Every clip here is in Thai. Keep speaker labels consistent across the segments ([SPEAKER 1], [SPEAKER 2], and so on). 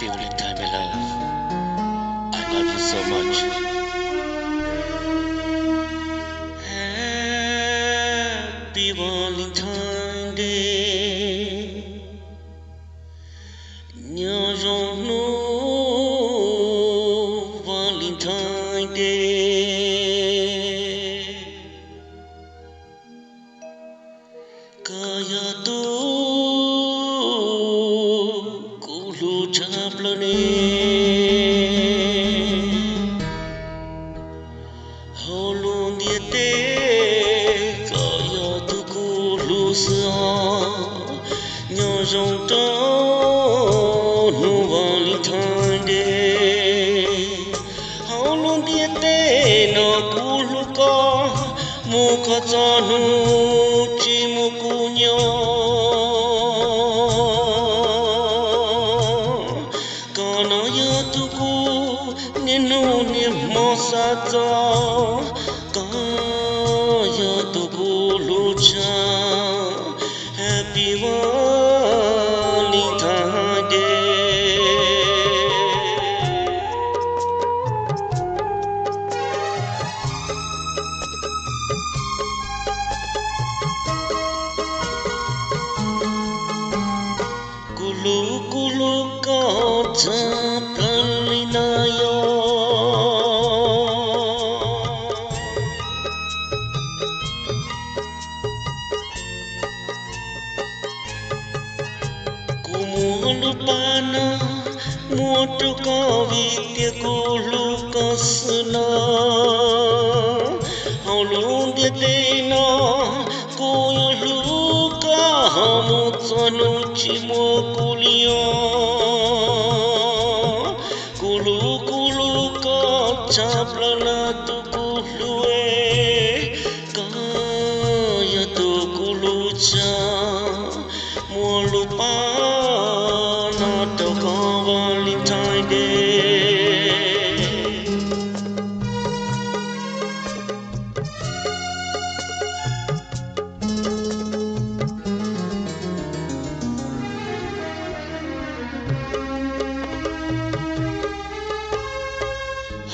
[SPEAKER 1] Happy Valentine, my love. I love you so much. Happy Valentine Day. Nhớ rằng nó Valentine Day. Kaya tu kulu chaplane. Holung dia te kaya tu kulu sa nhớ rằng đó nó Valentine Day. Holung dia te nó kulu ka muka tanu chi mukunyo kana ya tuku ninu ni mosata kaya tuku lucha. Happy Valentine Day. Kulu kulu kata pelinayo kumulupana muatu kawitya kulu kasna haulung dia tena kuya luka hamutsanu chimo kuliya kulu kulu ka chaplana tu kulue kaya tu kulu cha mulupana to ka Valentine Day.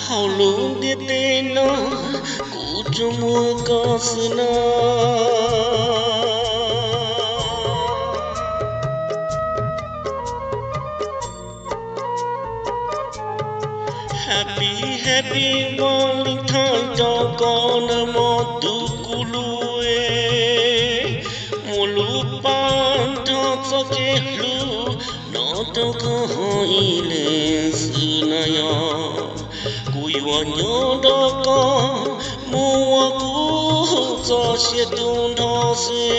[SPEAKER 1] Haulung dia tena ku cuma kasna Happy Happy Valentine Day kona motu kulue mulupan tak sakelu nota kahaile senaya kuiwanyo daka muaku sa sietun dase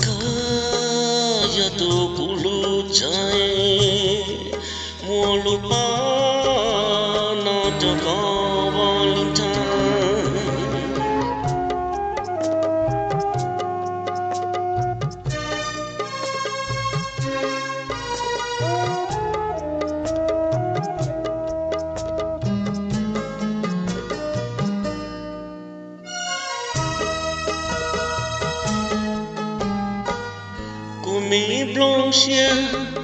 [SPEAKER 1] kaya tu kulu chai mulupana daka Valentine. Kumi blanche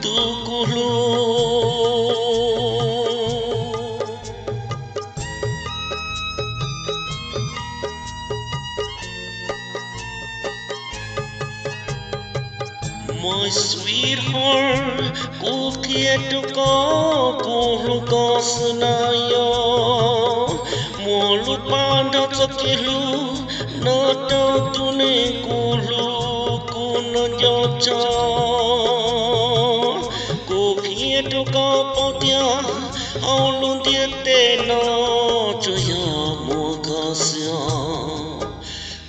[SPEAKER 1] tu kulu my sweetheart ku kietu ka kulu kasnaya mulupan dak sakilu nata tune kulu kuno jocha ku kietu ka potia aulun dia tena joya mukasya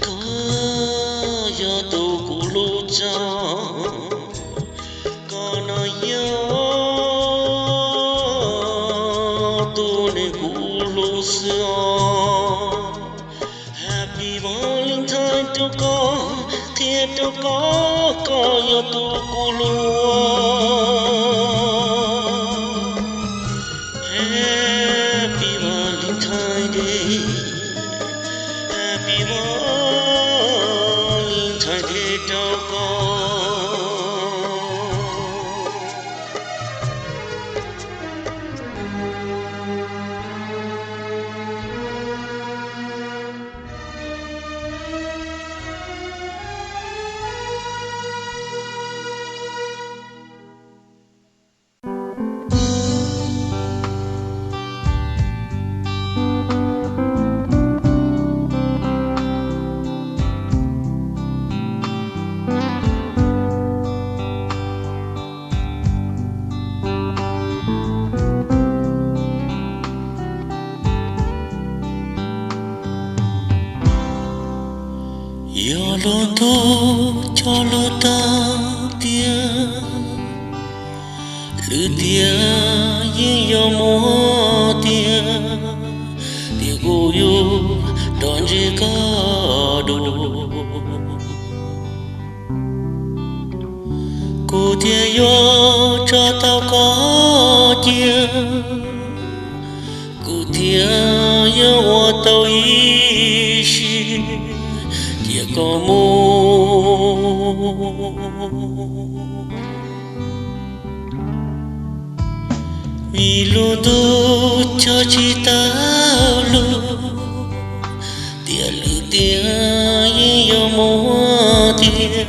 [SPEAKER 1] kaya tu kulu cha kana ya tune kulu sa. Happy Valentine to ka thiet to ka kaya tu kulua. Happy Valentine Day. Happy Valentine Day to ka cho lỡ ta tia lỡ tia yên yo mo tia tia cô yêu đón chỉ có đồ cô tia yo cho tao có tia cô tia yo wo tao ý shi tia có mô vì luôn tu cho chị tao luôn tia lư tia yêu mô tia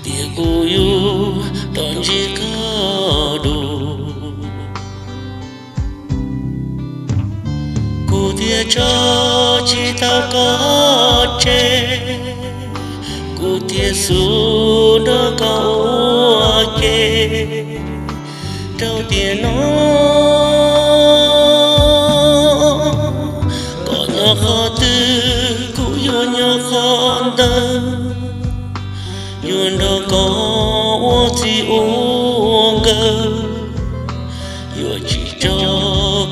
[SPEAKER 1] tia cô yêu đón chỉ có đồ cô tia cho chị tao có chê cô tia xuống đó có kê đâu tiền nó có nhỏ khó tư cũng yêu nhỏ khó đơn yêu đó có gì uống gơ yêu chỉ cho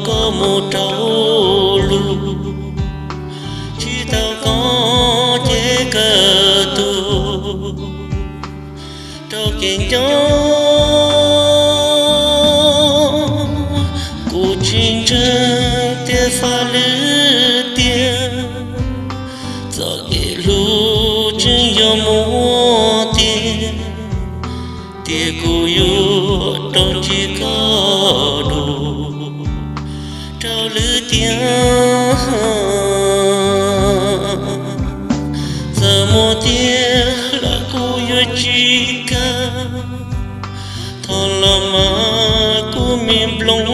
[SPEAKER 1] có một trâu lu chỉ tao có chế cờ tu trâu kinh cho chính chân tia pha lư tia giờ ghé lu chân yo mo tia tia cô yêu trong chỉ có đồ trao lư tia giờ mo tia là cô yêu chỉ cả thọ lòng mà cô mình blong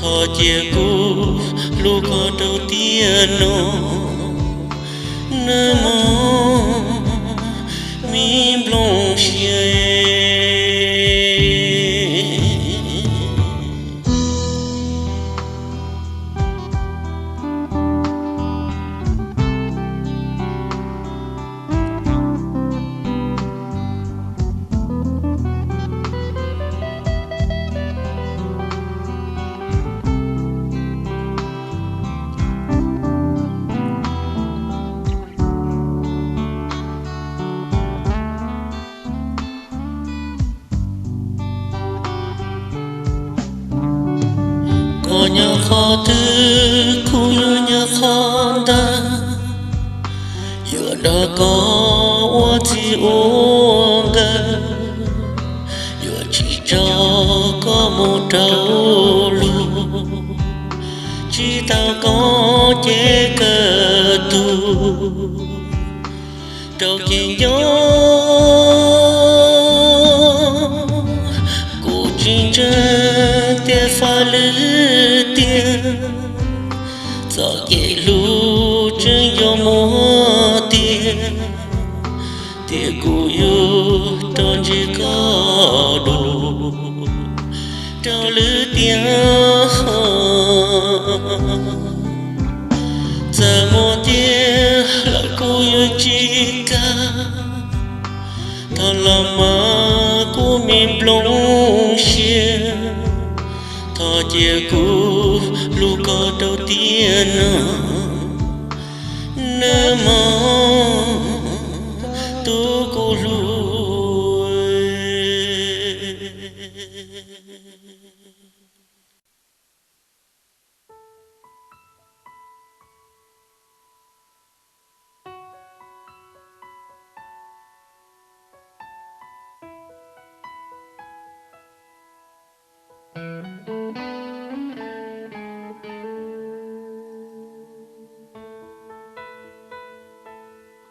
[SPEAKER 1] thọ chia cô lu có đầu tiên nó nơ mơ mi blong xie có nhà khó tư cũng như nhà khó ta giờ đã có gì uống gơ giờ chỉ cho có một trâu lu chỉ tao có chế cờ tu trâu kinh gió cô chính chân tia pha lư giờ ghé lu chân yo mo tia tia cô yêu trong chỉ có đồ trao lư tia giờ mo tia là cô yêu chỉ cả thọ lòng mà cô mình blong xia thọ chia cô lu có đầu tiên nơ mơ tu cô lu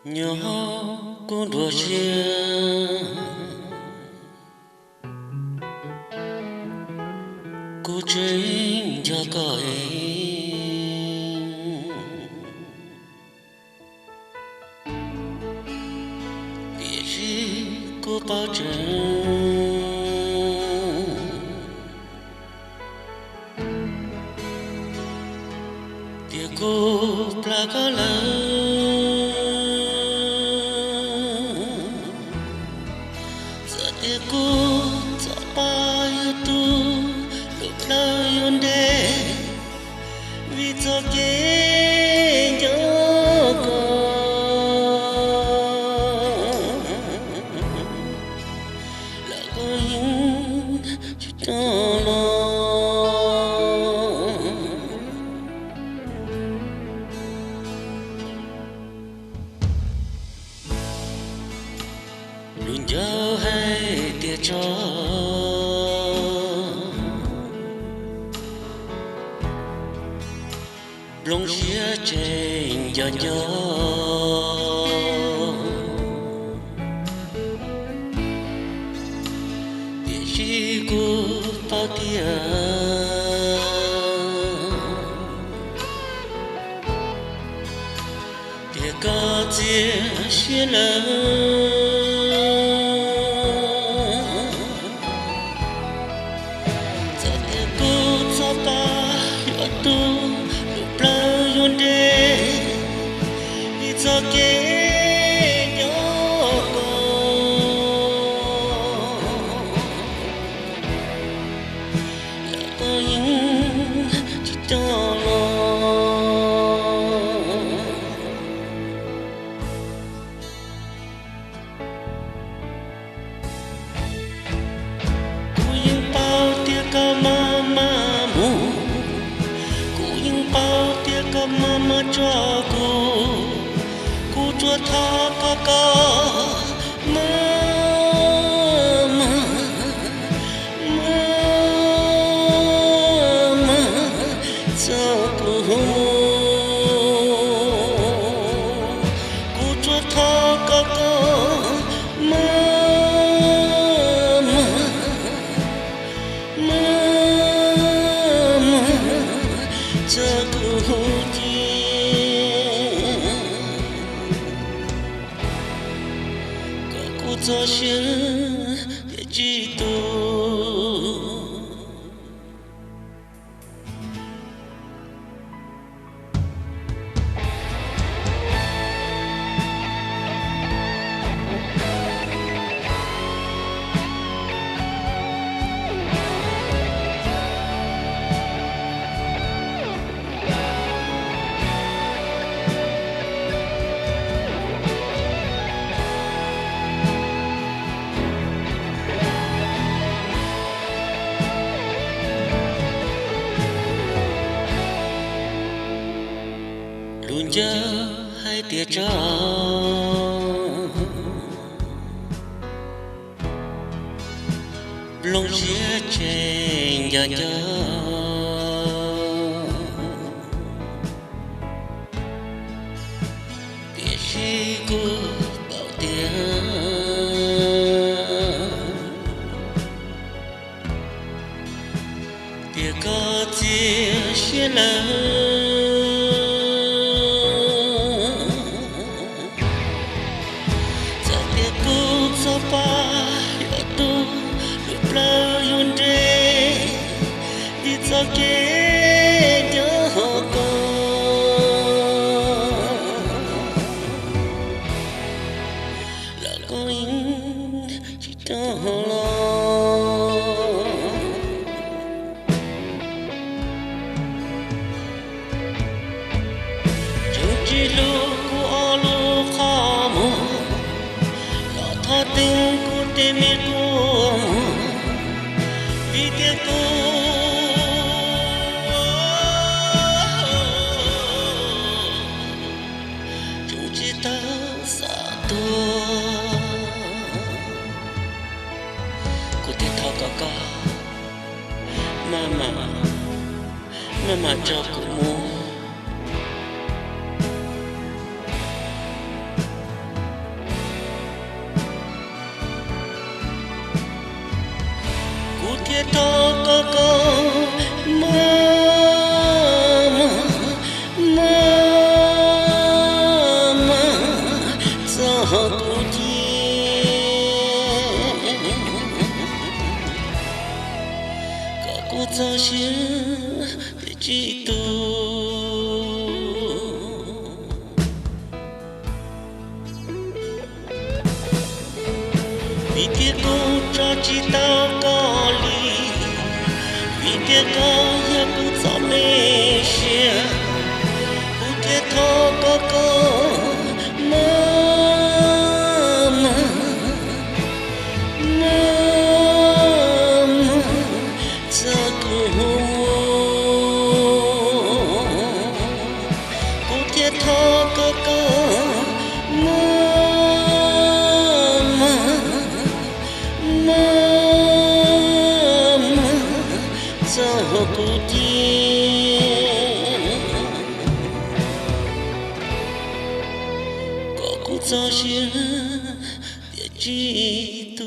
[SPEAKER 1] nhỏ con đùa chia cô chính cho cõi địa chỉ cô bao trần địa cô plakala luôn nhớ hay tia cho lòng chia trên giờ nhớ tia chỉ của bao tia tia có tia chia lỡ cho kế nhớ là có những chỉ cho lo cô những bao tia ca ma mù cô những bao tia ca ma cho cô chúa tha ca mama cho cô chúa tha ca mama cho cô cho xin để chỉ tu luôn nhớ hai tia cho lòng chia trên giờ nhớ tia chỉ của bao tia tia có tia chia lỡ cho kế nhớ cô là có những chỉ cho lo chẳng chỉ lúc của lúc khó mù là thọ tình của đêm của vì tiếc cô mama cho cô mua cô thiệt to có mama cho cô có cô cho xin chỉ tu vì tiếc cô cho chỉ tao có ly vì tiếc cô nhớ cô cho mê xia cô tiếc thô có mama cho cô thơ có mama sao xuyên địa chỉ tu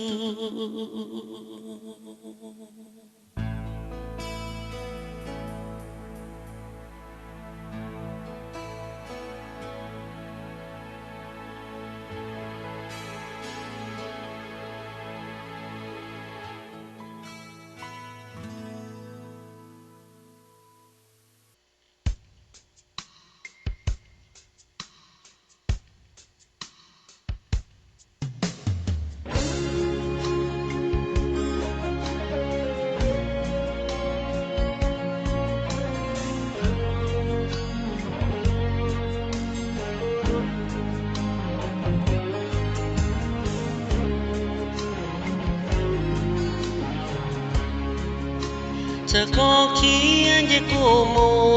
[SPEAKER 1] giờ có khi anh với cô mô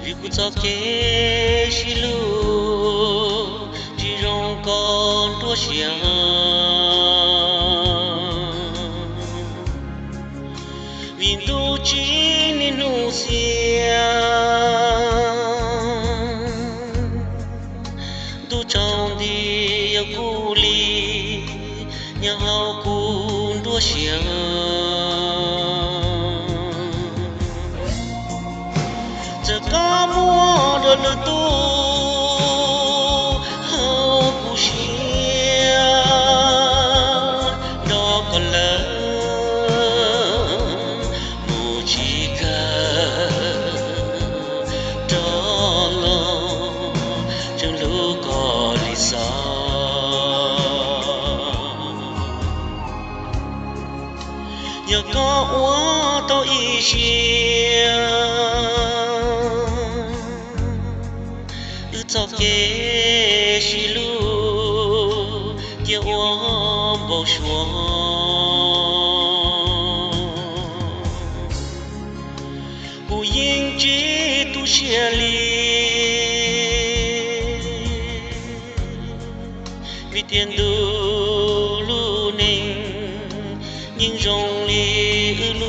[SPEAKER 1] vì cô cho kế xí lù chỉ rong con đua xiang vì tu chỉ nên nụ xiang tu trong đi yêu cô li nhà hao cùng đua xiang giờ có mua đồ lư tu hao cu xiang đó còn lớn mù chỉ cần đó lo chẳng lúc có lý do nhờ có uống tôi ý chia ư cho kế xí lu kia uống bầu xuống bù yên chỉ tu chia ly vì tiền đủ lu ninh nhưng rong li ư lu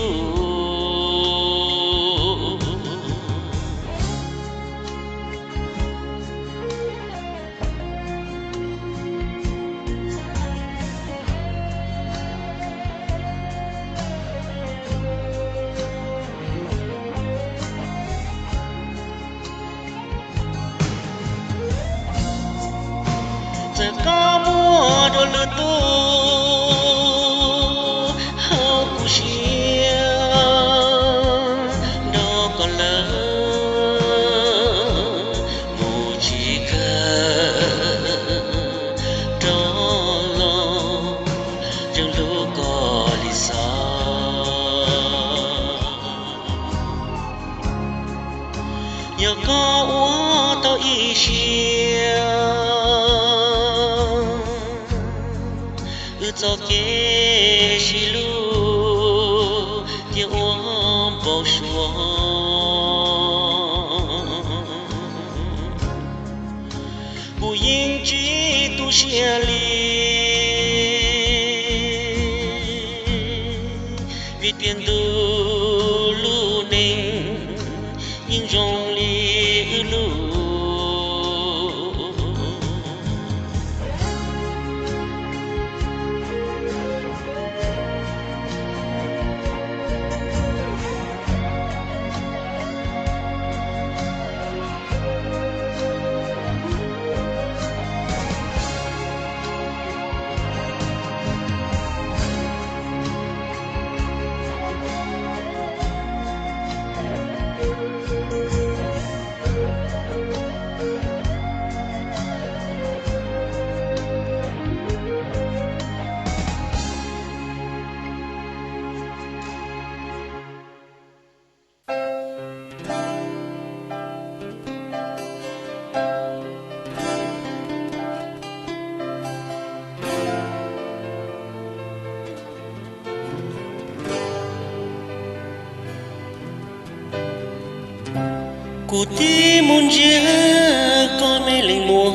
[SPEAKER 1] giờ có mua đồ lư tu hao cu xiang đó còn lớn mù chỉ cần đó lo chẳng lúc có lý do nhờ có uống tôi ý xiang cho kế xí lu kia uống bầu xuống bù yên chỉ tu xia li vì tiền đủ lu ninh nhưng rong li ư lu Cụ tí muốn chia con mê linh mùa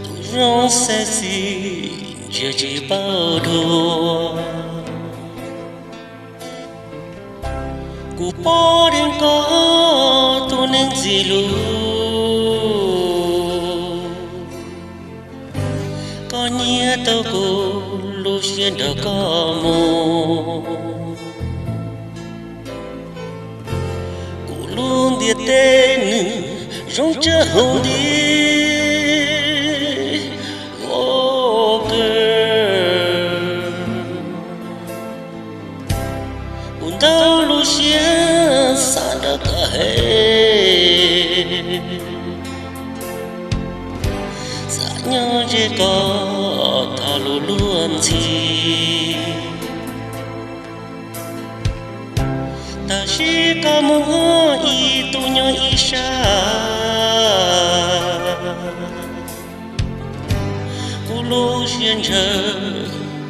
[SPEAKER 1] tụi rong xe xì chưa chỉ bao đùa cụ cụ bỏ đến có tôi nên gì luôn có nhớ tao cô lúc xuyên đâu có mồ cụ luôn điệt tên rong chớ hồng đi ô cơ cụ tao lúc xuyên xa đâu có hết xa nhau chỉ có thà luôn luôn gì ta chỉ có muốn ý tu nhau ý xa cô lô xuyên chờ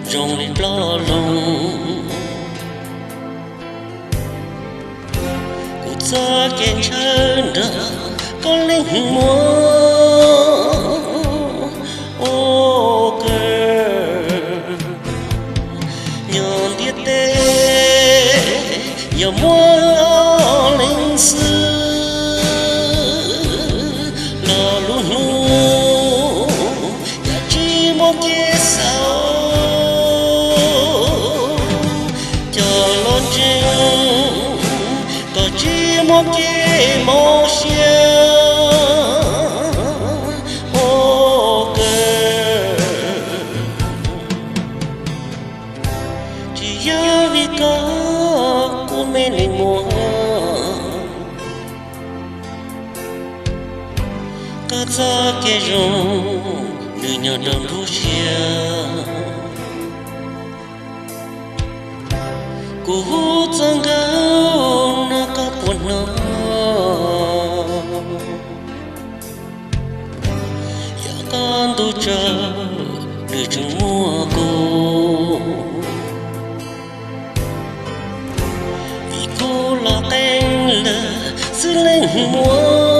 [SPEAKER 1] rong lên lo lòng cô cho kẹn chân đỡ có linh muốn ô cơ nhon điết tê giờ mua lo linh sư lo luôn nu ya chỉ một kia sao cho lo chừng có chỉ một kia mô xia ô cơ chỉ nhớ vì có của mình lên mùa có gió kia rung nơi nhỏ đồng rú chia cô hút sang gấu nó có buồn nó giờ con tôi chờ để chúng mua cô vì cô là tên là giữ lên mua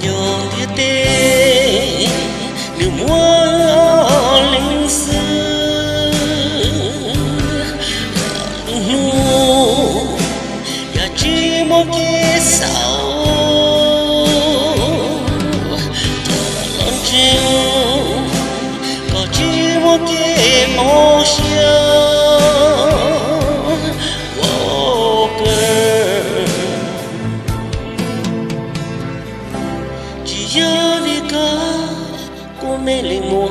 [SPEAKER 1] nhon điết tê đừng mua linh sư nu ya chỉ một cái sao cho lon chừng có chỉ một cái mô xia ô cơ chỉ nhớ vì có của mình lên mùa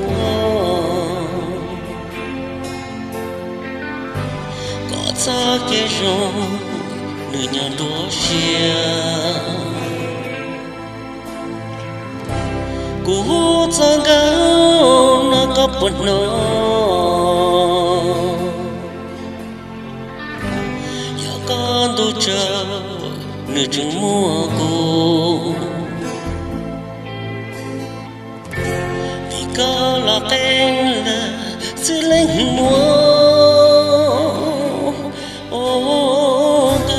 [SPEAKER 1] có gió kia rung nơi nhỏ đua xia cô hút sang gấu nó có buồn nó giờ con tôi chờ nơi chừng mua cô vì có là tên là giữ lên mua ô cơ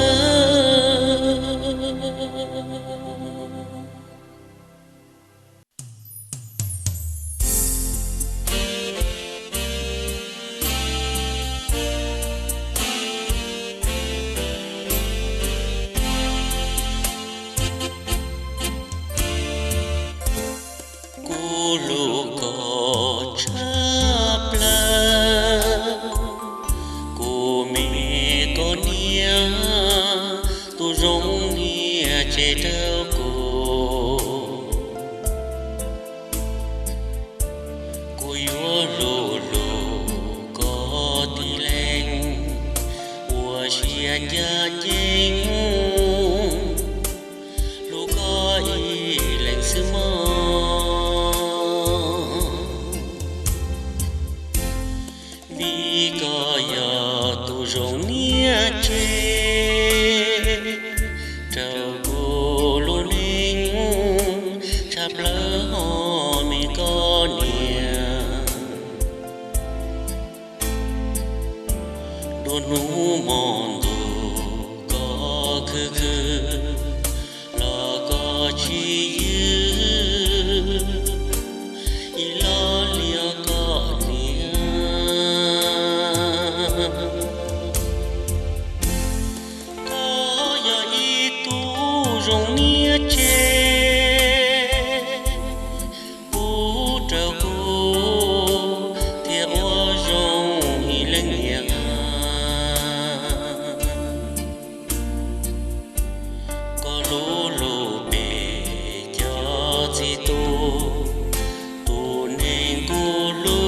[SPEAKER 1] cô lô có chắp la cô mẹ có nia tôi rong nia che đâu cô yo lô lô có tí lên ua xiên gia chính lô có y lên sư mơ có giờ tu rong nia chê trâu cô lu ninh chắp lỡ họ mi có nia đồn nụ mòn đồ có khư lo có chi lo lia có nia có giờ y tu rong nia chê u trâu cô thiệt oa rong y lên nia có lô lô bề cho gì tu nên cô lô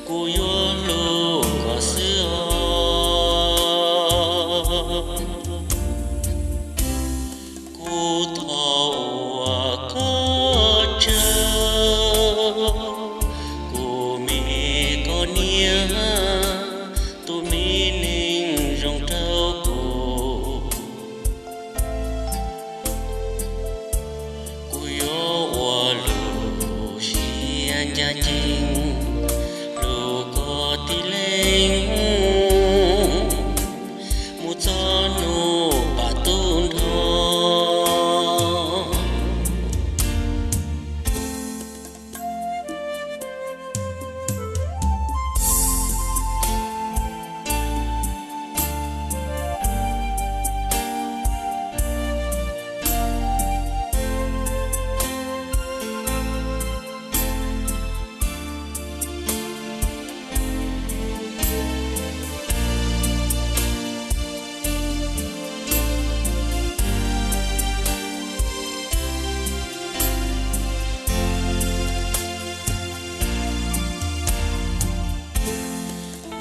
[SPEAKER 1] cô yo lô có xưa cô thọ có chờ cô mẹ có nia tu mi nên rong trâu cô yo wa lu xian gia chinh lu có ti lên mu cho nu ba tun tho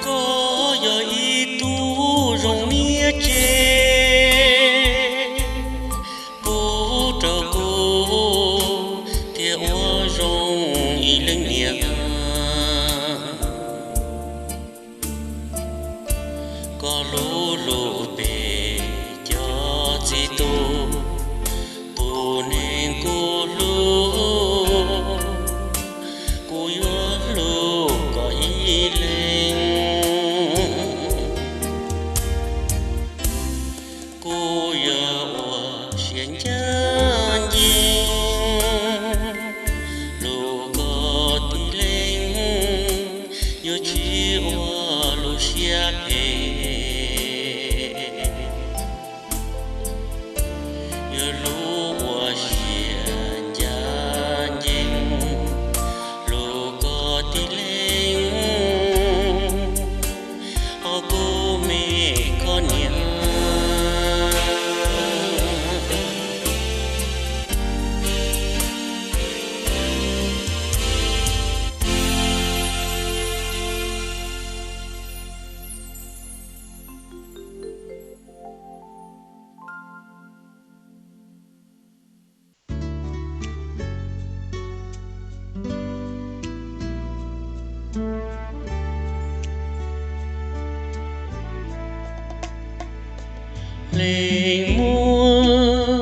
[SPEAKER 1] có giờ y tu rong nia chê bố trâu cô thiệt oa rong y lên nia có lô lô bề cho gì tu nên cô lô cô yo lô có y lên cô yo oa xiên chan dinh lô có ti lên yo chi oa lô xia pe yo lô oa xiên chan dinh lô có ti lên họ cô mẹ có nia lên muôn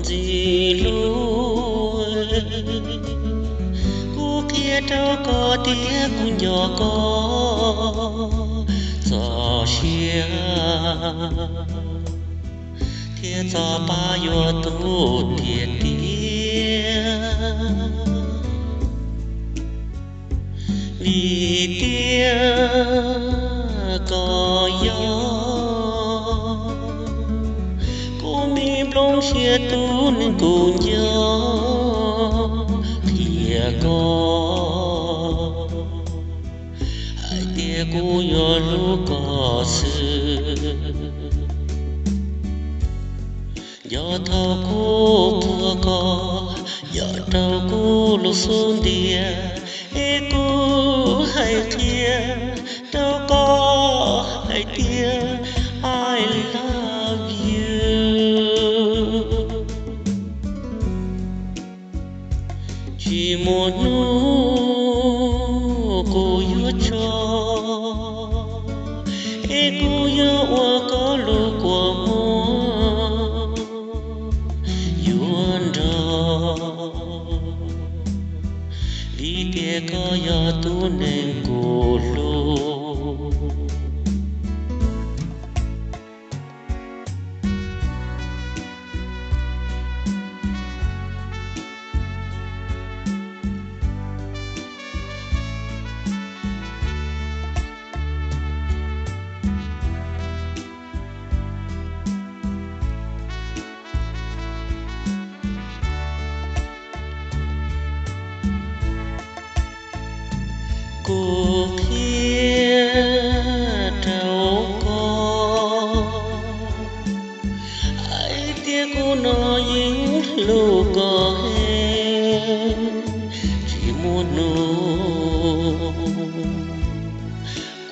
[SPEAKER 1] gì lối cô kia trâu có tía cũng nhỏ có gió xia thiên gió ba yo tu thiệt tía vì tía có gió long xia tu nên cùng nhau thì có hai tia cô yo lu có sự do thâu cô thua có do trâu cô lu xuân tia e cô hai tia trâu có hai tia I love you chỉ một nụ cô yêu cho e cô yêu qua có lu của mua yêu đó đi tia có yêu tu nên cô lu cô kia trâu có ai tia cô nói những lu có hè chỉ muốn nô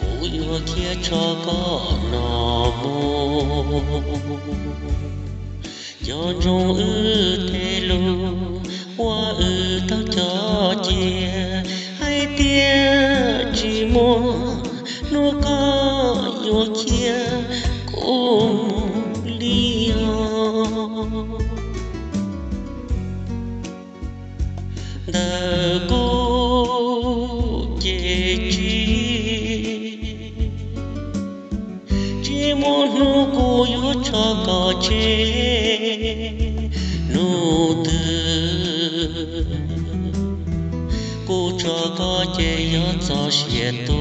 [SPEAKER 1] cô yêu kia cho có nọ mô cho trong thế lu qua tao cho chia hai tia chỉ muốn nó có yêu kia cũng lý đời cô chê chỉ muốn nó cô yêu cho có chê nô tư cô cho có chê yếu cho xe tô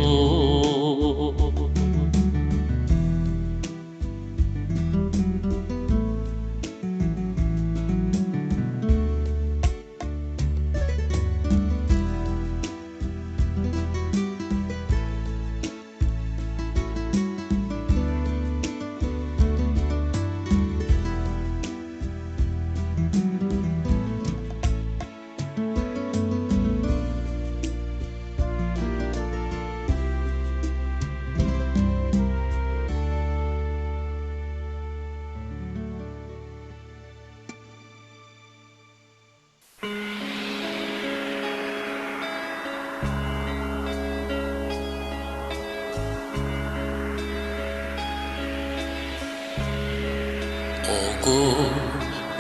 [SPEAKER 1] cô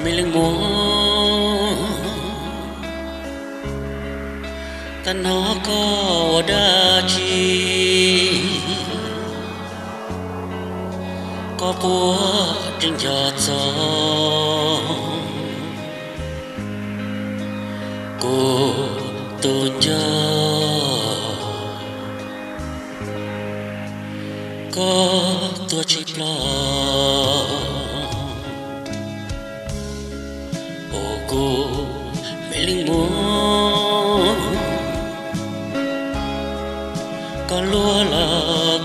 [SPEAKER 1] mình linh muốn ta nó có đa chi có búa trên giọt gió cô tôi nhớ có tôi chỉ lo cô mẹ linh muốn có lúa là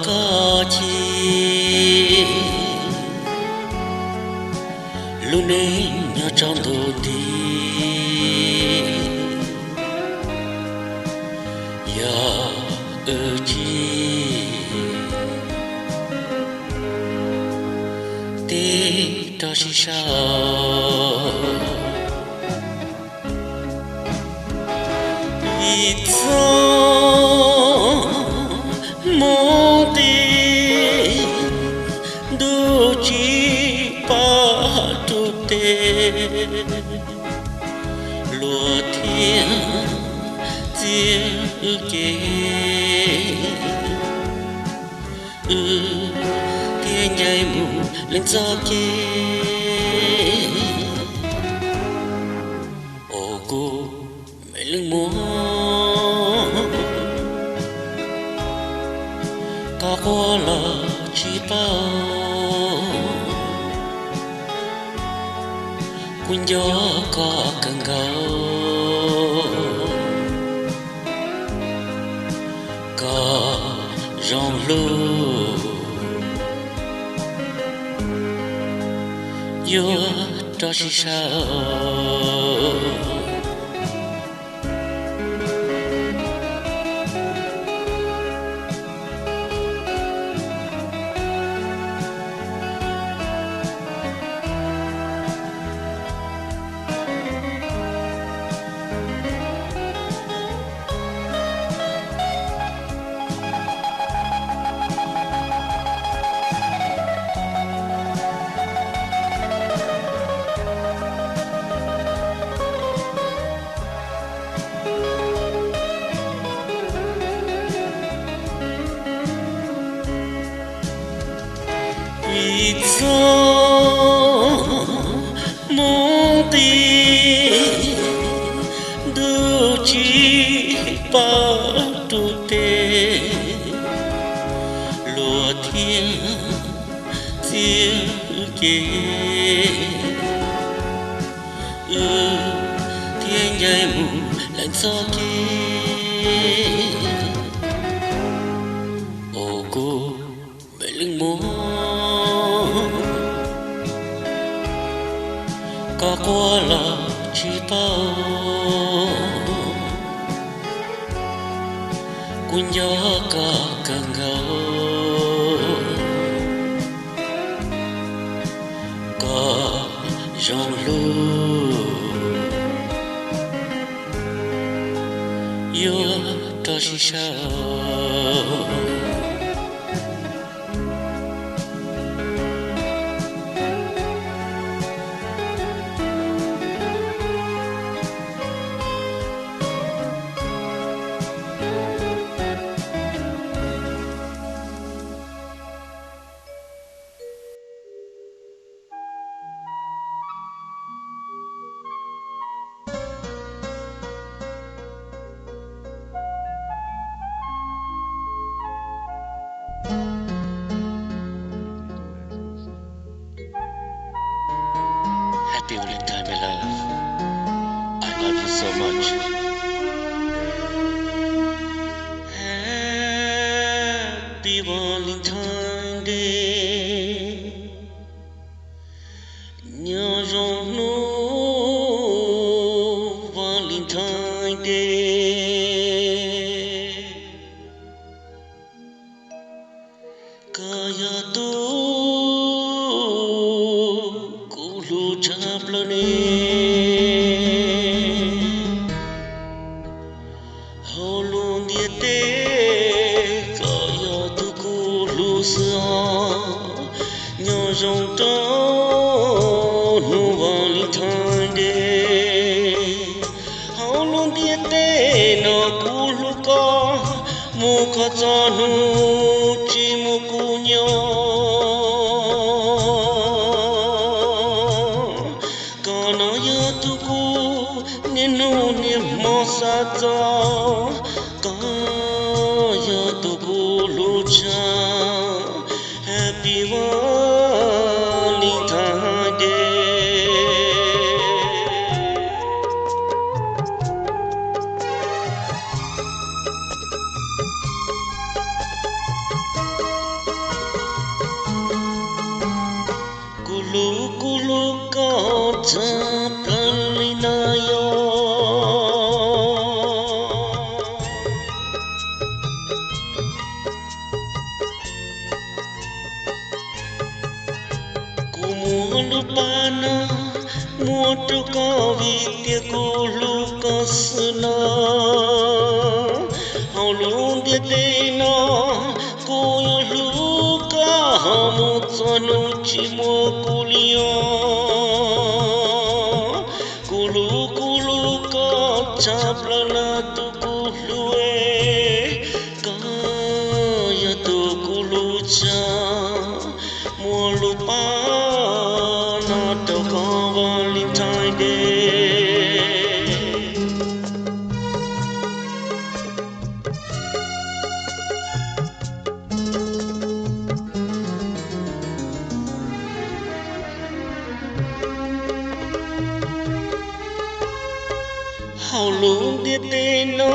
[SPEAKER 1] có chi luôn nên nhớ trong đồ đi giờ chi tí đó chỉ sao mong tin du chi pa tu te lúa thiên chia kê thiên nhảy mù lên gió kê ô cô mẹ linh muốn có qua là chỉ bao cuốn gió có cần gấu có rong lu yêu đó chỉ sao vì gió mong tìm đưa chỉ ba tu tê lùa thiên thiên kê thiên nhai mù lạnh gió kê ô cô mẹ lưng mô có qua là chỉ bao cũng nhớ cả càng ngầu có dòng lưu yêu đó chỉ sao Happy Valentine, my love. I love you so much. Happy Valentine Day. Nhớ rằng nó Valentine Day. Kaya tu kulu chaplane holung dia te kaya tu kulu sa nhớ rong to nu Valentine Day holung dia te no kulu ka mu ka cha nu chi mu ku nyo nenu ni mosa to kaya tu lucha Happy Valentine Day kulu kulu kau terlinayo lupana muatu kawitya kulukasna haulung dia tena koyo luka hamutsanu chimo kulia kulu kulu ka chaplana tu kulue kaya tu kulucha mulupa Valentine Day haulung dia tena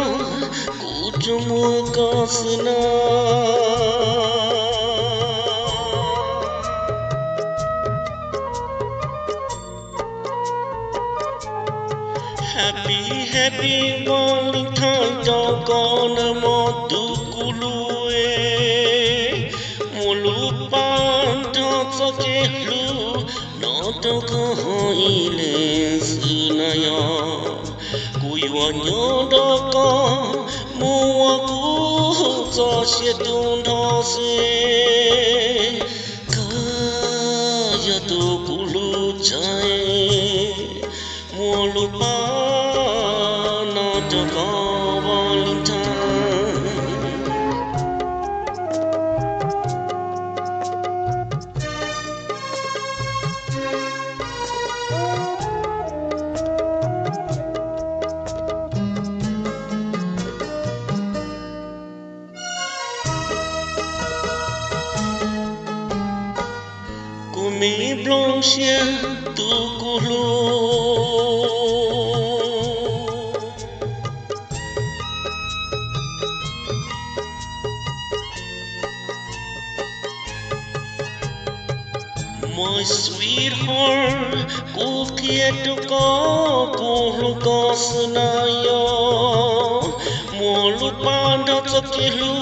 [SPEAKER 1] ku cuma kasna Happy Valentine cho con một tu culue mulu pan cho cho che lu nó cho có hỏi lên sự này cùi hoa nhớ đó có mua cũ cho xe tuôn đó xe kaya tu culu chai mua lu pan nó cho có Valentine xiên tu cu lu my sweetheart cô kia tu có cô lu có sunayo mùa lu ban đâu cho kia lu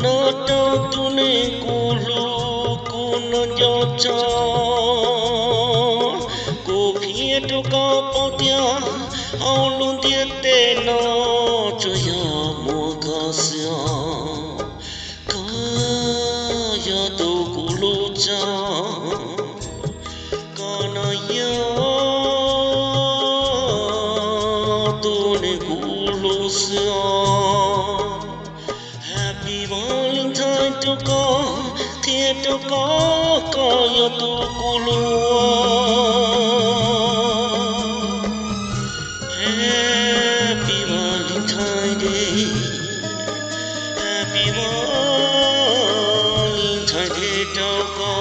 [SPEAKER 1] nó đâu tu nên cô lu cô nó cho cho cô kia tu có bao tia ao luôn tia tê nó cho yo mùa có xưa có yo tu cô lu cho Happy Valentine to có thiệt to có yo tu cô Happy Valentine Day Happy Valentine Day to có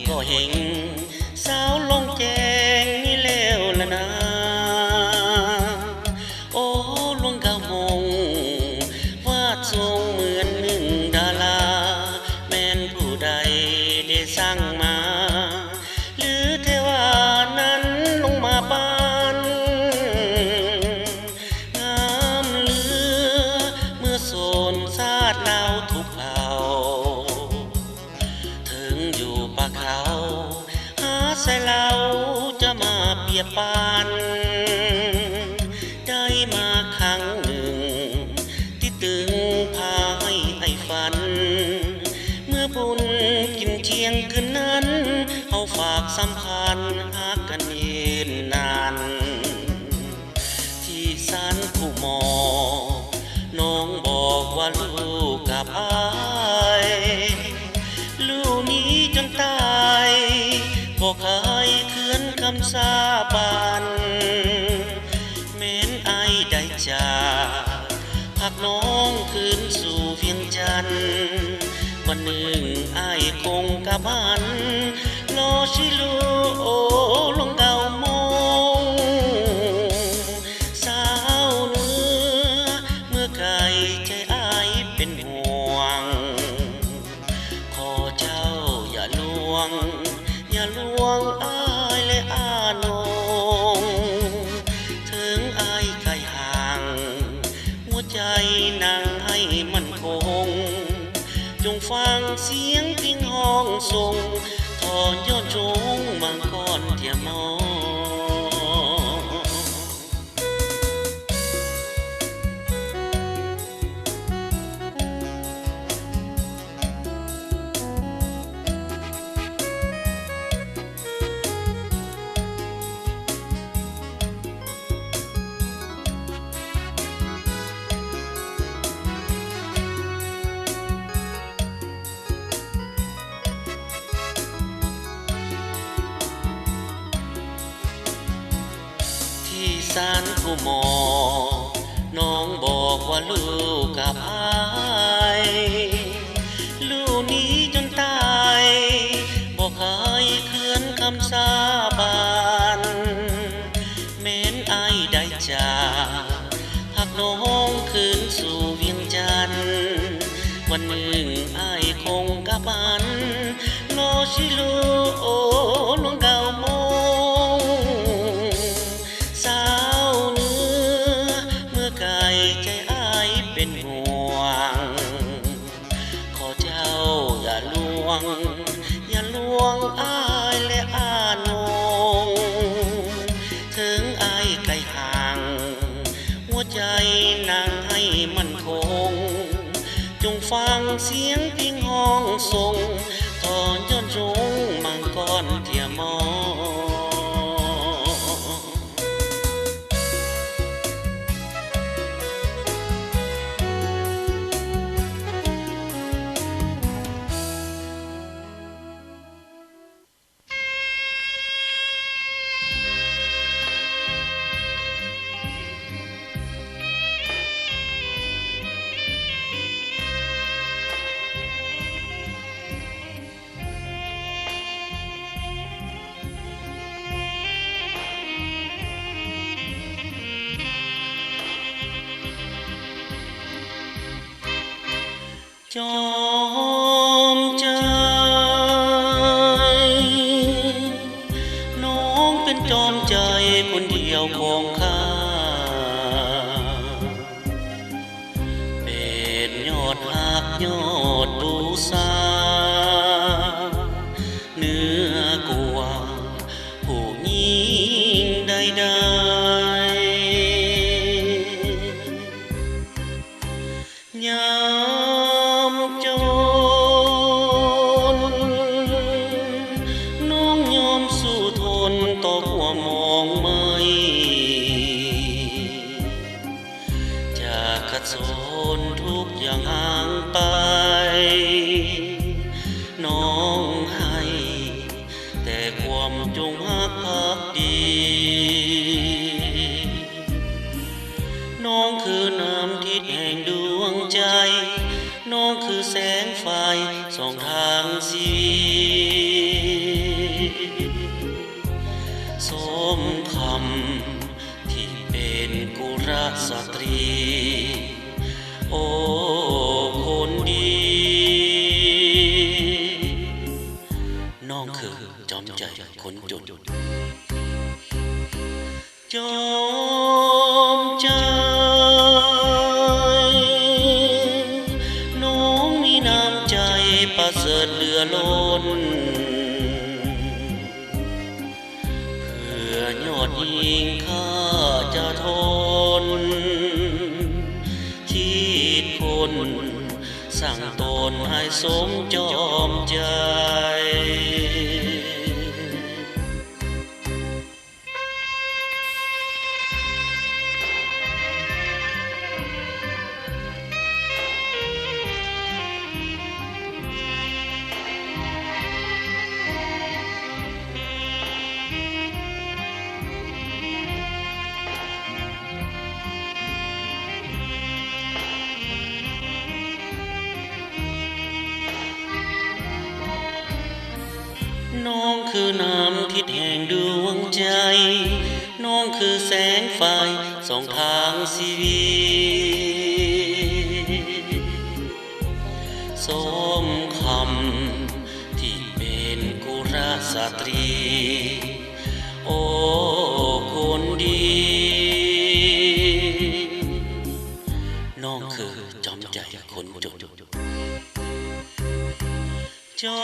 [SPEAKER 1] có hình sao long chèn như leo là na ô luôn gào mongว่าทรงเหมือนหนึ่งดาราแม้นผู้ใดได้สร้างมาหรือเทวานั้นลงมาบ้านงามเหลือเมื่อโซนซาดเราทุกเผ่าถึงอยู่ป่าเขาใส่เราจะมาเปียปานได้มาครั้งหนึ่งที่ตึงพาให้ฝันเมื่อบุญกินเที่ยงคืนนั้นเอาฝากสัมพันธ์หากันเย็นนานที่ศาลผู้หมอน้องบอกว่าลูกกับอายลูกนี้จนตายบอกเคยเคืนคำสาบานแม้นไอได้จากพักน้องคืนสู่เวียงจันทร์วันหนึ่งไอคงกลับบ้านรอชิลูโอลงเกามองสาวเนื้อเมื่อไกลใจไอเป็นห่วงขอเจ้าอย่าลวงอย่าลวงอายและอาโนงถึงอายไกลห่างหัวใจนางให้มันคงจงฟังเสียงพิงห้องส่งทอนยอดจงมังกรเทียมมองศาลผู้หมอน้องบอกว่าลูกกับอายลูกนี้จนตายบอกเคยเคืนคำสาบานแม้นอายได้จากหักน้องคืนสู่เวียงจันทร์วันหนึ่งอายคงกลับบ้านรอชิลูโอลงเกามองสาวเนื้อเมื่อไกลใจอายเป็นห่วงขอเจ้าอย่าลวงอย่าลวงอายและอาโนงถึงอายไกลห่าง เสียงพิงห้องส่งตอนย้อนรงมังกรเทียมอจอมใจน้องเป็นจอมใจคนเดียวของข้าเป็นยอดหักยอดบูชาเนื้อกว่าผู้หญิงใดๆยามจนน้องยอมสู้ทนต่อความมองไม่จากขัดสนทุกอย่างห่างไปน้องให้แต่ความจงรักภักดีน้องคือน้ำทิศแห่งดวงใจน้องคือแสงไฟส่องทางชีวิตสมคำที่เป็นกุลสตรีโอ้คนดีน้องคือจอมใจคนจนจอมใจน้องมีน้ำใจประเสริฐเหลือล้นเพื่อยอดหญิงข้าจะทนคิดคนสั่งตนให้สมจอมใจน้องคือน้ำทิศแห่งดวงใจน้องคือแสงไฟส่องทางชีวิตสมคำที่เป็นกุลสตรีโอ้คนดีน้องคือจอมใจคนจนจอ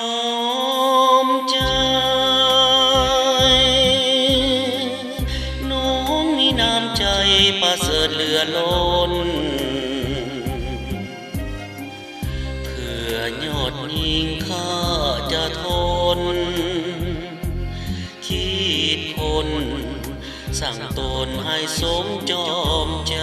[SPEAKER 1] มใจน้องมีน้ำใจประเสริฐเหลือล้นเพื่อยอดหญิงข้าจะทนคิดคนสั่งตนให้สมจอมใจ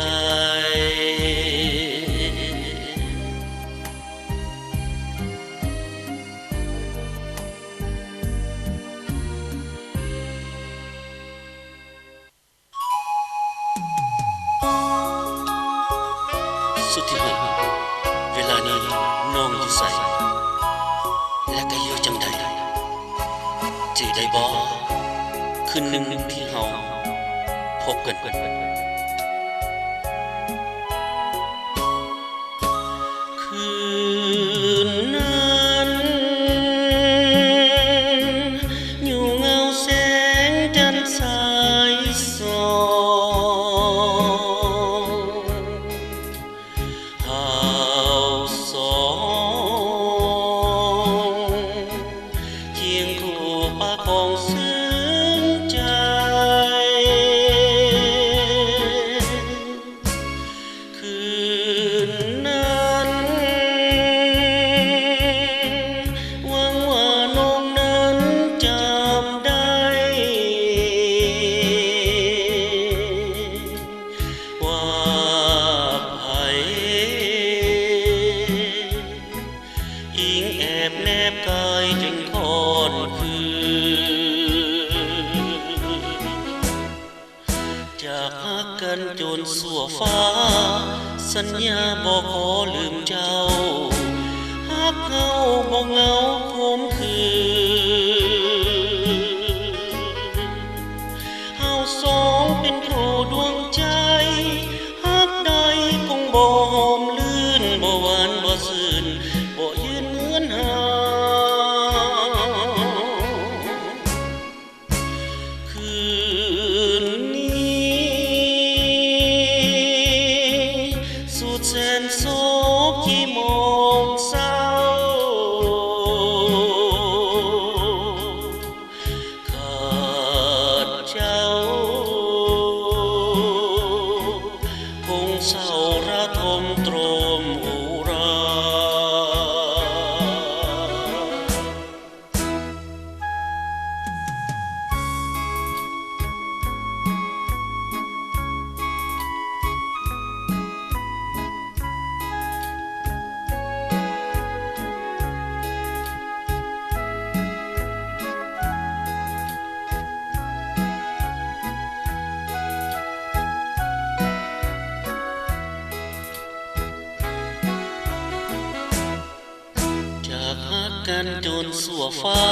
[SPEAKER 1] สุดที่หกเวลานี้น้องอยู่ใส่และก็อยู่จังใดจื่อได้บ่คืนหนึ่งที่เฮาพบกันคืนนั้นอยู่เงาแสงจันทร์สายส่องเฮาสองเคียงคู่ปากของซึ้งใจ อิงแอบแนบกายจนคอนคืนจากฮักกันจนสั่วฟ้าสัญญาบ่ขอลืมเจ้าฮักเฮาบ่เหงาคมคืนเฮาสองเป็นคู่ดวงใจฮักใดคงบ่หอมลื่นบ่หวานบ่ซื่นบ่ยืนเหมือนหาคืนสุดแสนโศกที่มองเศร้าขาดเจ้าคงเศร้าระทมตรมอุราฮักกันจนสั่วฟ้า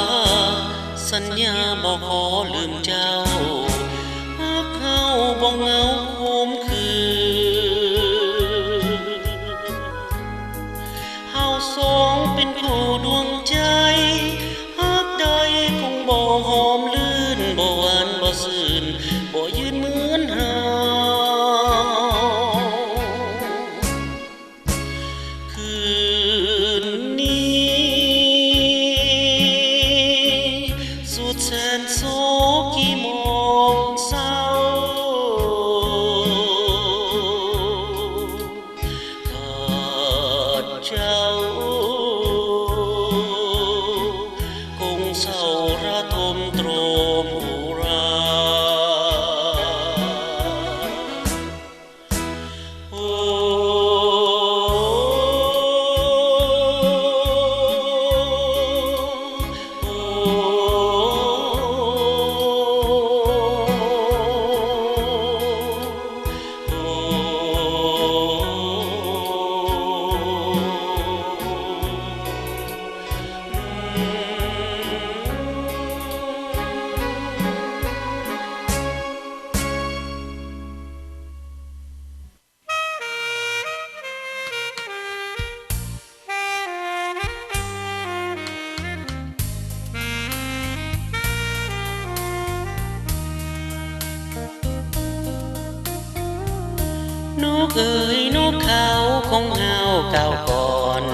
[SPEAKER 1] สัญญาบ่ขอลืมเจ้าฮักเฮาบ่เหงาคมคืนเฮาสองเป็นคู่ดวงใจฮักใดคงบ่หอมลื่นบ่หวานบ่ซื่นบ่ยืนเหมือนหาคืนสุดแสนโศกที่มองเศร้าขาดเจ้าคงเศร้าระทมตรมอุราโอ้นกเอ๋ยนกเขาของเฮาเก่าก่อน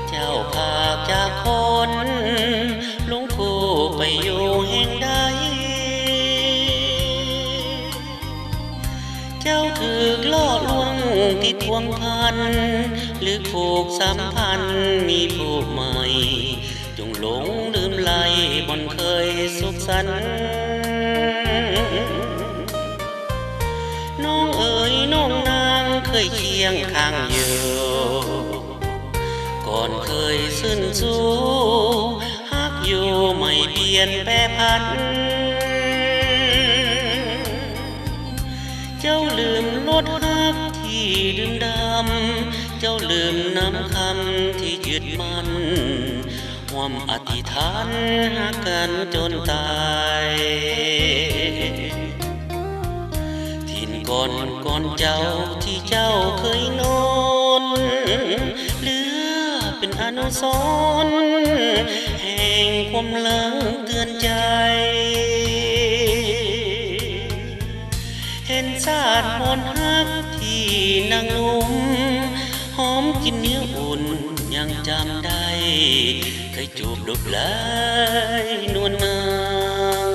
[SPEAKER 1] เจ้าพาจากคนลงคู่ไปอยู่แห่งใดเจ้าถูกล่อลวงที่ทวงพันหรือผูกสัมพันธ์มีผู้ใหม่จงหลงลืมไหลบ่อนเคยสุขสันต์น้องเอ๋ยน้องนางเคยเคียงข้างอยู่ก่อนเคยซึ้นสู้ฮักอยู่ไม่เปลี่ยนแปรผันเจ้าลืมลดฮักที่ดื่มดำเจ้าลืมน้ำคำที่ยึดมั่นห่วมอธิษฐานฮักกันจนตายก่อนเจ้าที่เจ้าเคยนอนเหลือเป็นอนุสรณ์แห่งความหลังเตือนใจเห็นชาติมนฮักที่นางนุ่มหอมกินเนื้ออุ่นยังจำได้เคยจูบลูบไหลนวลนาง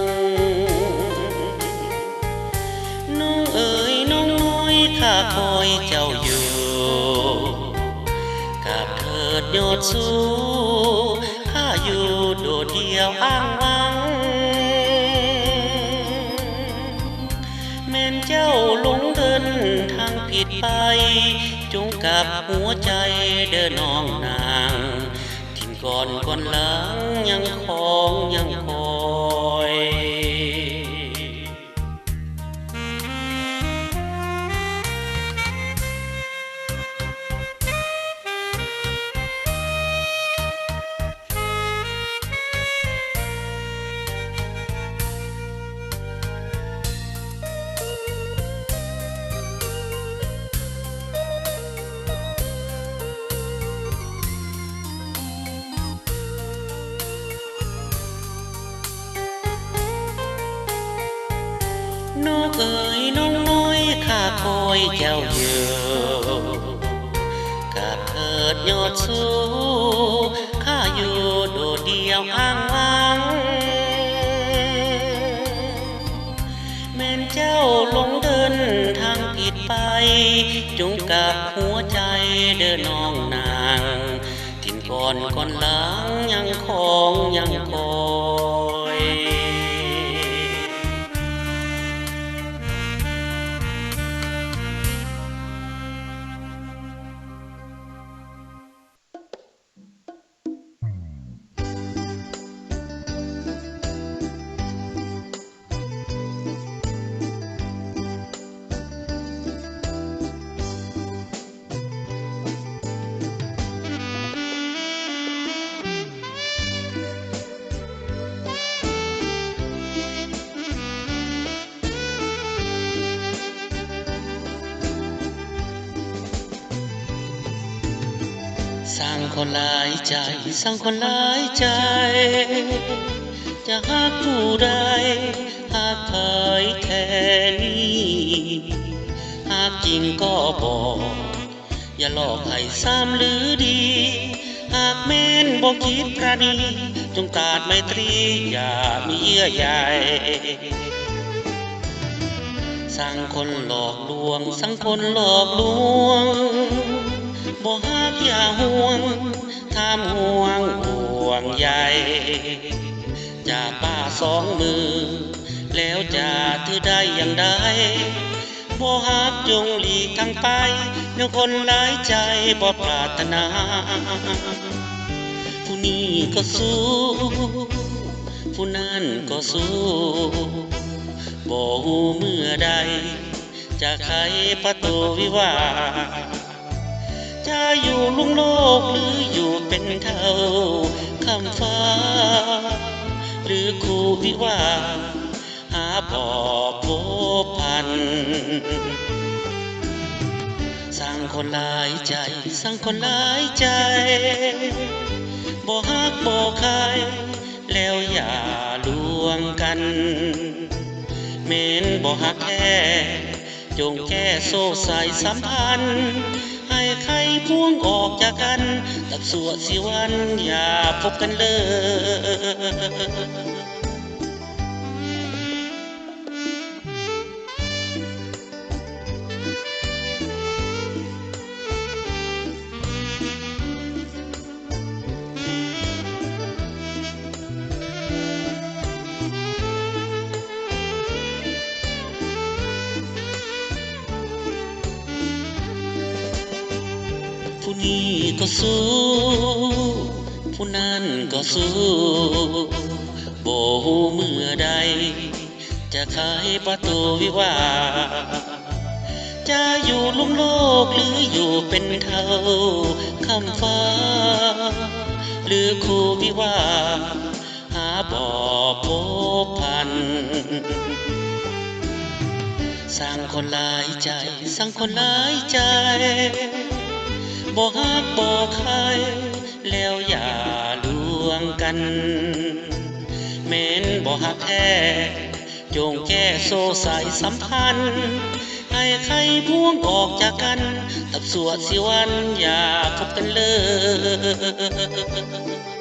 [SPEAKER 1] น้องเอ๋ยน้องน้อยข้าคอยเจ้าอยู่กับเถิดยอดสู้ข้าอยู่โดดเดี่ยวอ้างว้างแม่นเจ้าหลงเดินทางผิดไปจงกลับหัวใจเดินน้องนาง ก่อนหลังยังคอยนกเอ๋ยน้องน้อยข้าคอยเจ้าอยู่กาบเถิดยอดสูข้าอยู่โดดเดี่ยวอ้างว้างแม่นเจ้าหลงเดินทางผิดไปจงกับหัวใจเดินน้องนางทิ่นก่อนหลังยังคอยสร้างคนหลายใจสร้างคนหลายใจจะหากผู้ใดหากเผยแค่นี้หากจริงก็บอกอย่าหลอกให้ซ้ำหรือดีหากแม่นบอกคิดประนีจงตัดไมตรีอย่ามีเยื่อใยสร้างคนหลอกลวงสร้างคนหลอกลวงบ่ฮักอย่าห่วงถามห่วงใยจะป้าสองมือแล้วจะถือได้อย่างใดบ่ฮักจงหลีกทางไปเดี๋ยวคนหลายใจบ่ปรารถนาผู้นี้ก็สู้ผู้นั้นก็สู้บ่ฮู้เมื่อใดจะไขประตูวิวาจะอยู่ลุ่งโลกหรืออยู่เป็นเท่าคำฟ้าหรือคู่วิวาหาบ่พบพันสร้างคนหลายใจสร้างคนหลายใจบ่ฮักบ่ใครแล้วอย่าลวงกันแม้นบ่ฮักแท้จงแก้โซ่สายสัมพันธ์ให้ใครพ่วงออกจากกันตับสวดสิวันอย่าพบกันเลยผู้นี้ก็สู้ผู้นั้นก็สู้บ่ฮู้เมื่อใดจะไขประตูวิวาจะอยู่ลุ่มโลกหรืออยู่เป็นเท่าคำฟ้าหรือคู่วิวาหาบ่พบพันสร้างคนหลายใจสร้างคนหลายใจบ่ฮักบ่ใครแล้วอย่าลวงกันแม้นบ่ฮักแท้จงแก้โซ่สายสัมพันธ์ให้ใครพ่วงออกจากกันตับสวดสิวันอย่าพบกันเลย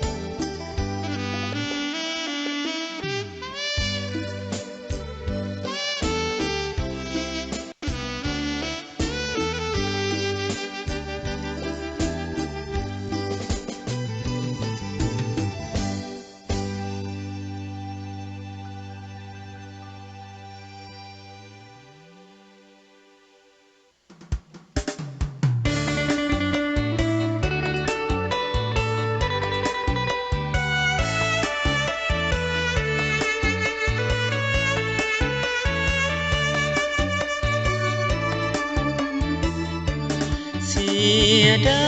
[SPEAKER 1] ดา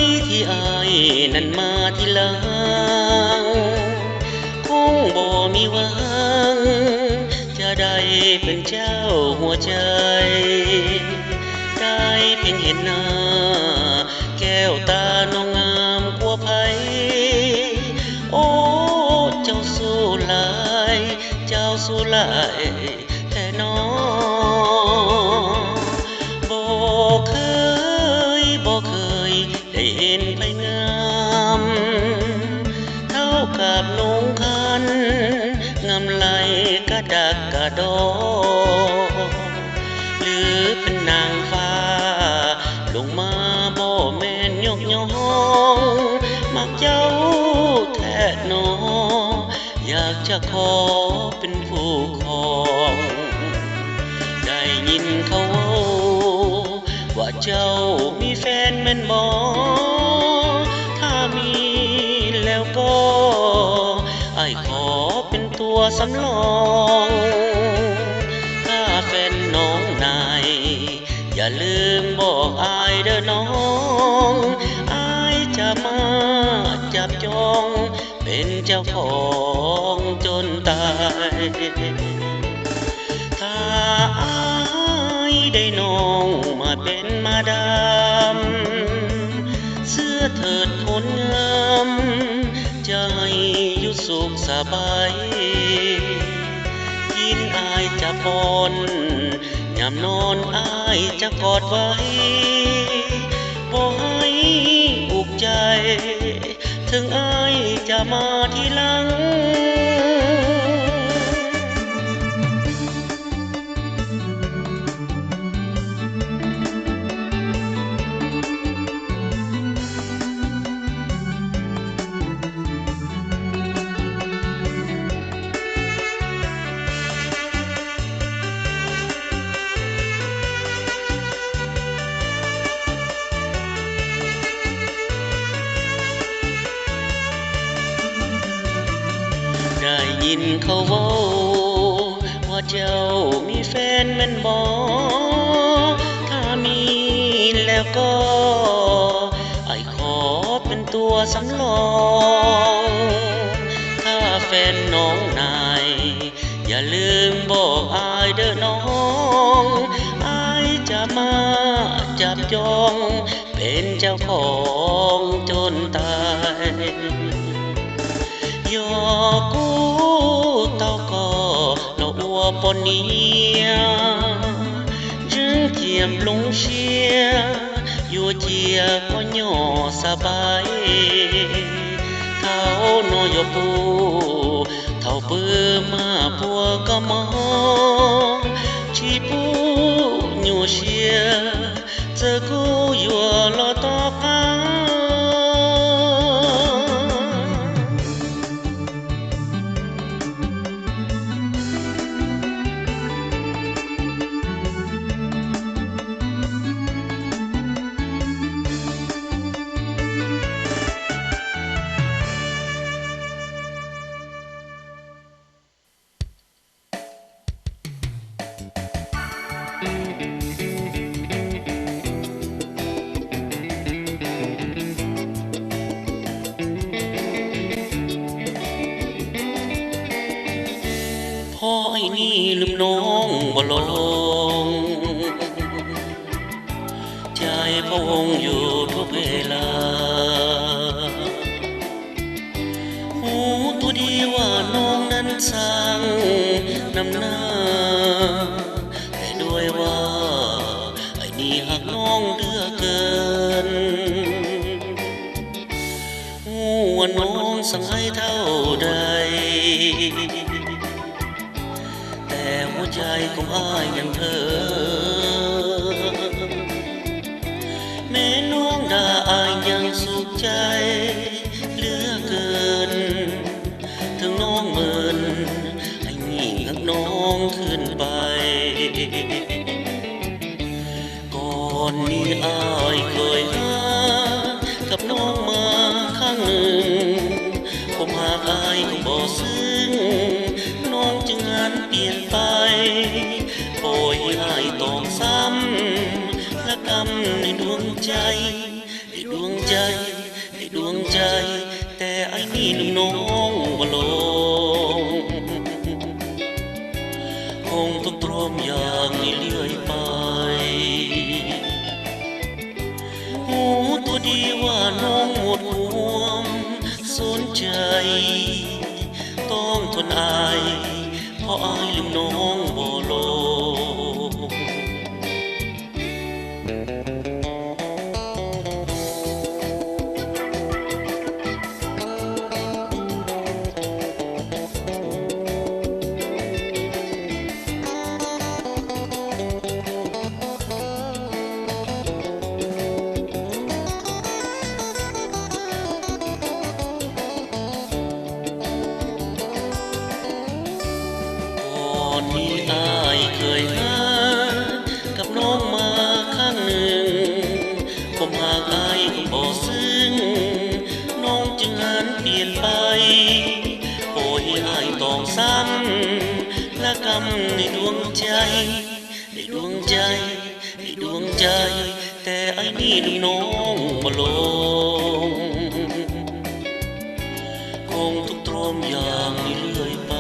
[SPEAKER 1] ยที่อายนั้นมาทีหลังคงบ่มีหวังจะได้เป็นเจ้าหัวใจได้เพียงเห็นหน้าแก้วตาน้องงามกว่าไผโอ้เจ้าสู้หลายเจ้าสู้หลายแท้น้อบ่เคยได้เห็นไผงามเท่ากับน้องคันงามไหลกระดักกระดอหรือเป็นนางฟ้าลงมาบ่แม่นยกย่องมักเจ้าแท้หนออยากจะขอเป็นผู้ครองได้ยินเขาว่าเจ้ามีแฟนแม่นบ่ถ้ามีแล้วก็อ้ายขอเป็นตัวสำรองถ้าแฟนน้องนายอย่าลืมบอกอ้ายเด้อน้องอ้ายจะมาจับจองเป็นเจ้าของจนตายถ้าอ้ายได้น้องมาเป็นมาดามเสื้อเถิดคนงามใจอยู่สุขสบายกินอายจะปนยามนอนอายจะกอดไว้บ่ให้อุกใจถึงอายจะมาทีหลังได้ยินเขาเว้าว่าเจ้ามีแฟนแม่นบ่ถ้ามีแล้วก็อ้ายขอเป็นตัวสำรองถ้าแฟนน้องนายอย่าลืมบอกอ้ายเด้อน้องอ้ายจะมาจับจองเป็นเจ้าของจนตายยอกูเต้าก็เราอัวปนเนียจึงเจียมลงเชียอยู่เจียก็ย่อสบายเท่านอยปูเท่าปื้อมาปัวก็มองชีปูอยู่เชียเจอกูอยู่รอต่อพังพ่อไอ้นี่ลืมน้องบ่ลงใจพะวงอยู่ทุกเวลาหูตัวดีว่าน้องนั้นสั่งนำหน้าแต่ด้วยว่าไอ้นี่หักน้องเหลือเกินหูว่าน้องสั่งให้เท่าใดแต่หัวใจของอ้ายยังเธอแม่น้องด่าอ้ายยังสุขใจเหลือเกินถึงน้องเมินไอ้นี่หักน้องขึ้นไปก่อนนี้อ้ายเคยหากับน้องมาข้างหนึ่งผมหากอ้ายก็บ่ซึ้งน้องจึงงานเปลี่ยนไปโปรยอ้ายต้องซ้ำและกำในดวงใจ แต่ไอ้นี่ลืมน้องบ่ลงคงต้องตรอมอย่างนี้เรื่อยไปหูตัวดีว่าน้องหมดความสนใจต้องทนอายเพราะอายลืมน้องบ่ลงที่อายเคยหากับน้องมาข้างหนึ่งผมหากอายบ่ซึ้งน้องจึงหันเปลี่ยนไปโอ้ยอายต้องซ้ำละกำในดวงใจในดวงใจในดวงใจแต่ไอ้นี่ลืมน้องบ่ลงคงทุกตรมอย่างนี้เรื่อยไป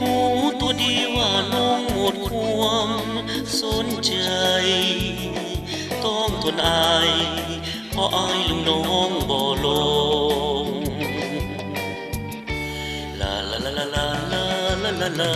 [SPEAKER 1] หูตัวดีว่าน้องหมดความสนใจต้องทนอายเพราะอายลืมน้องบ่ลงลาลาลาลาลาลาลาลา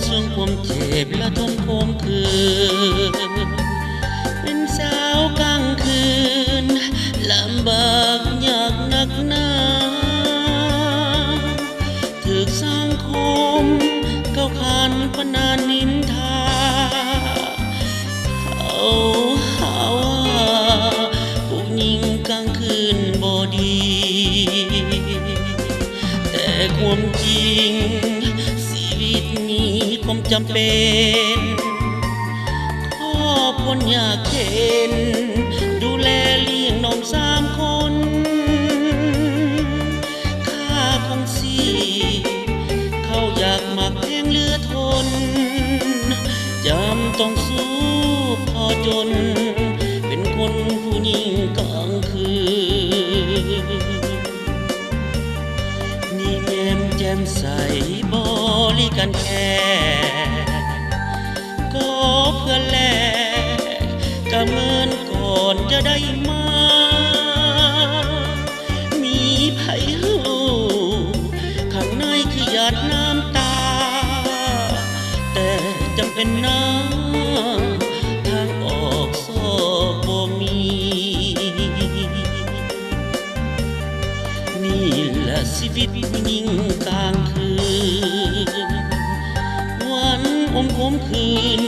[SPEAKER 1] ซึ่งความเจ็บและทนโคมคืนเป็นสาวกลางคืนลำบากยากหนักหนาถึกสังคมเก้าขันพนานินทาเขาหาว่าผู้หญิงกลางคืนบ่ดีแต่ความจริงความจำเป็นขอพ้นอยากเห็นดูแลเลี้ยงน้อง3 คนค่าของสีเขาอยากมักแห้งเหลือทนจำต้องสู้พอจนเป็นคนผู้หญิงกลางคืนนี่แย้มแจ่มใสบริการแค่ก็เพื่อแลกกับเงินก่อนจะได้มามีไผรู้ข้างในคือหยาดน้ำตาแต่จำเป็นนะทางออกซอกบ่มีนี่แหละชีวิตผู้หญิงกลางคืนวันอมคมคืน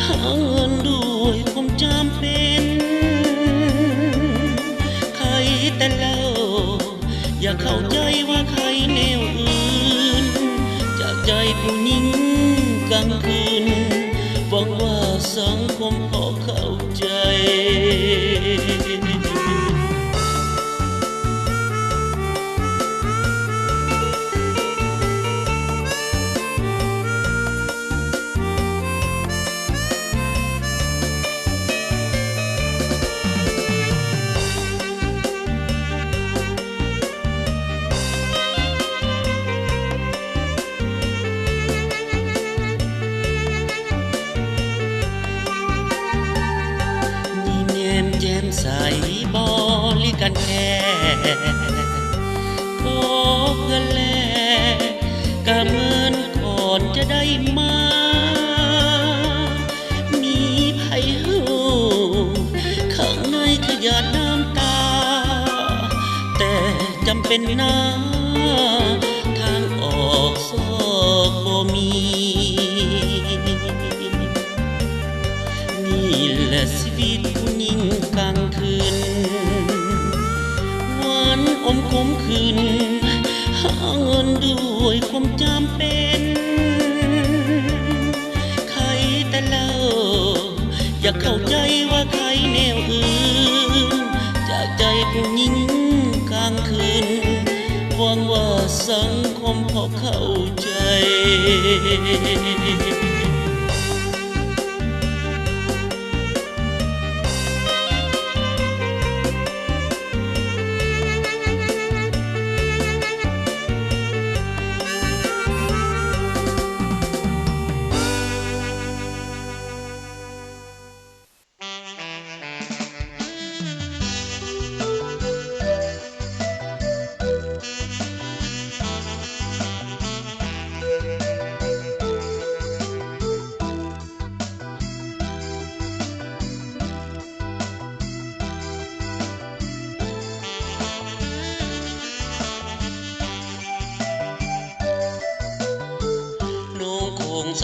[SPEAKER 1] หาเงินด้วยความจำเป็นใครแต่แล้วอย่าเข้าใจว่าใครแนวอื่นจากใจผู้หญิงกลางคืนหวังว่าสังคมพอเข้าใจ ใสบริการแค่ขอเพื่อแลกะเหมือนก่อนจะได้มามีไผหูข้างในขยาดน้ำตาแต่จำเป็นนะทางออกซอกบ่มีนี่แหละชีวิตผู้หญิงกลางคืนวันอมคมคืนหาเงินด้วยความจำเป็นใครแต่เล่าอยากเข้าใจว่าใครแนวอื่นจากใจผู้หญิงกลางคืนหวังว่าสังคมพอเข้าใจ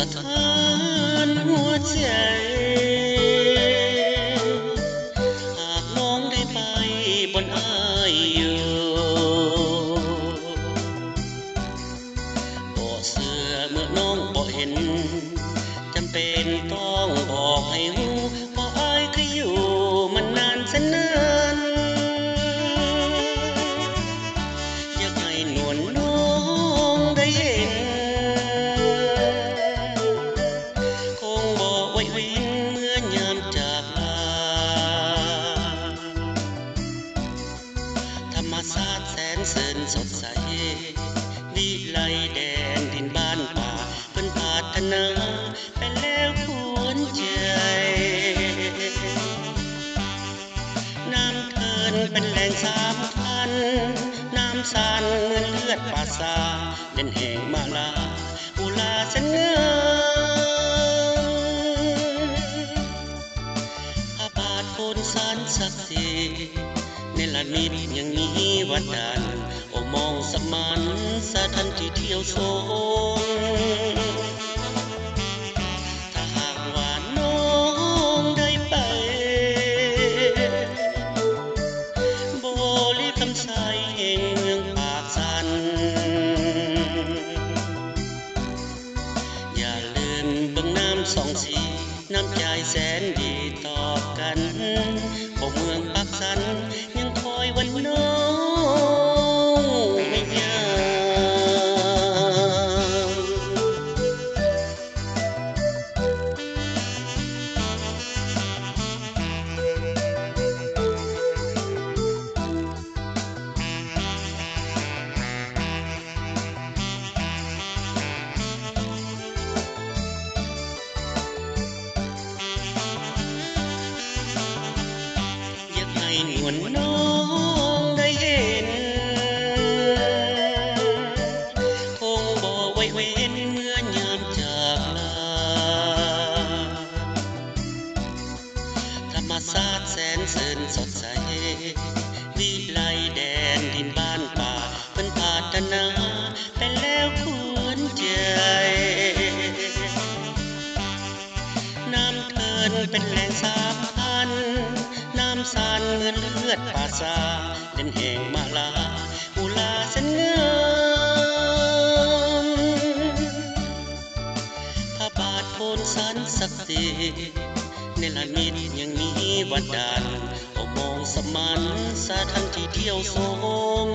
[SPEAKER 1] สถานหัวใจหากน้องได้ไปบนอายอยู่บ่เสือเมื่อน้องบ่เห็นจำเป็นต้องบอกให้หูเพราะอายเคยอยู่มันนานแสนนานอยากให้นวลน้องได้เห็นแสนสดใสวิไลแดนดินบ้านป่าเพิ่นพัฒนาไปแล้วควรใจน้ำเทินเป็นแหล่งสำคัญน้ำสันเหมือนเลือดป่าซาเล่นแห่งมาลาอุลาเสนงามพระบาทโพนสารศักดิ์สิทธิ์ในละนิดยังมีวัดดานโอมองสมานสะทันที่เที่ยวโซงถ้าหากว่าน้องได้ไปบริคำใสเองเมืองปากสันอย่าลืมเบิ่งน้ำสองสีน้ำใจแสนดีต่อกันโอเมืองปากสันยังคอยวันน้องไม่ยามนวลน้องได้เห็นคงบ่ไว้เว้นเมื่อยามจากลาธรรมศาสตร์แสนเสริญสดใสวิไลแดนดินบ้านป่าเพิ่นพัฒนาไปแล้วควรใจน้ำเทินเป็นแหล่งสำคัญน้ำสันเหมือนเลือดป่าซาเล่นแห่งมาลาอุลาเสนงามพระบาทโพนสารศักดิ์สิทธิ์ในละนิดยังมีวัดดานโอมองสมานสะทันที่เที่ยวโซง